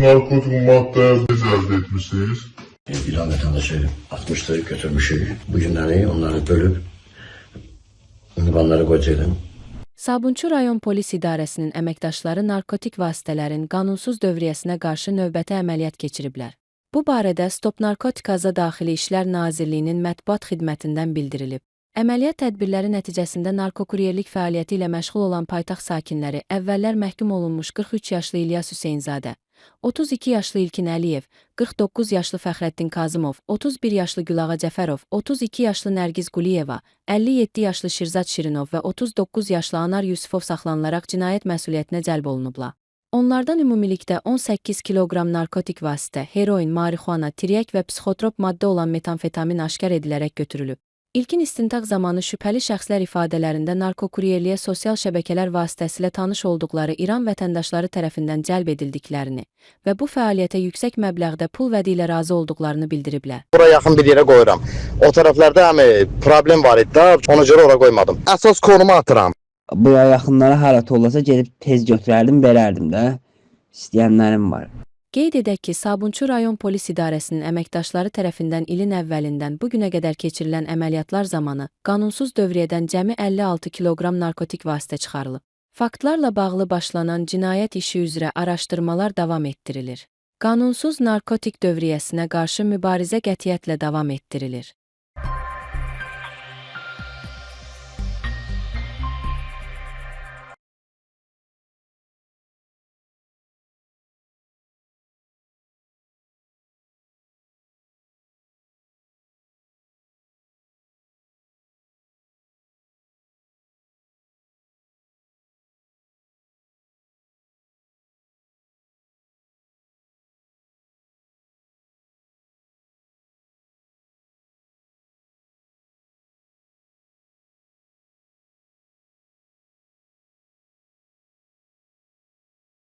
narkotik madde əldə etmişsiniz? İran vətəndaşı atmışdı, götürmüşük. Bu günləri onları bölüb, ünvanları qoyacaqdım. Sabunçu rayon polis idarəsinin əməkdaşları narkotik vasitələrin qanunsuz dövriyyəsinə qarşı növbəti əməliyyat keçiriblər. Bu barədə Stop Narkotikaza Daxili İşlər Nazirliyinin mətbuat xidmətindən bildirilib. Əməliyyat tədbirləri nəticəsində narkokuryerlik fəaliyyəti ilə məşğul olan paytaxt sakinləri əvvəllər məhkum olunmuş 43 yaşlı İlyas Hüseynzadə, 32 yaşlı İlkin Əliyev, 49 yaşlı Fəxrəddin Kazımov, 31 yaşlı Gülağa Cəfərov, 32 yaşlı Nərgiz Quliyeva, 57 yaşlı Şirzad Şirinov və 39 yaşlı Anar Yusifov saxlanılaraq cinayət məsuliyyətinə cəlb olunublar. Onlardan ümumilikdə 18 kiloqram narkotik vasitə, heroin, marixuana, tiryək və psixotrop maddə olan metamfetamin aşkar edilərək götürülüb. İlkin istintaq zamanı şübhəli şəxslər ifadələrində narkokuryerliyə sosial şəbəkələr vasitəsilə tanış olduqları İran vətəndaşları tərəfindən cəlb edildiklərini və bu fəaliyyətə yüksək məbləğdə pul vədi ilə razı olduqlarını bildiriblər. Bura yaxın bir yerə qoyuram. O tərəflərdə problem var idi, ona görə ora qoymadım. Əsas konuma atıram. Buraya yaxınlara hərət olasa gedib tez götürərdim, verərdim də. İstəyənlərim var. Qeyd edək ki, Sabunçu rayon polis idarəsinin əməkdaşları tərəfindən ilin əvvəlindən bu günə qədər keçirilən əməliyyatlar zamanı qanunsuz dövriyyədən cəmi 56 kiloqram narkotik vasitə çıxarılıb. Faktlarla bağlı başlanan cinayət işi üzrə araşdırmalar davam etdirilir. Qanunsuz narkotik dövriyyəsinə qarşı mübarizə qətiyyətlə davam etdirilir.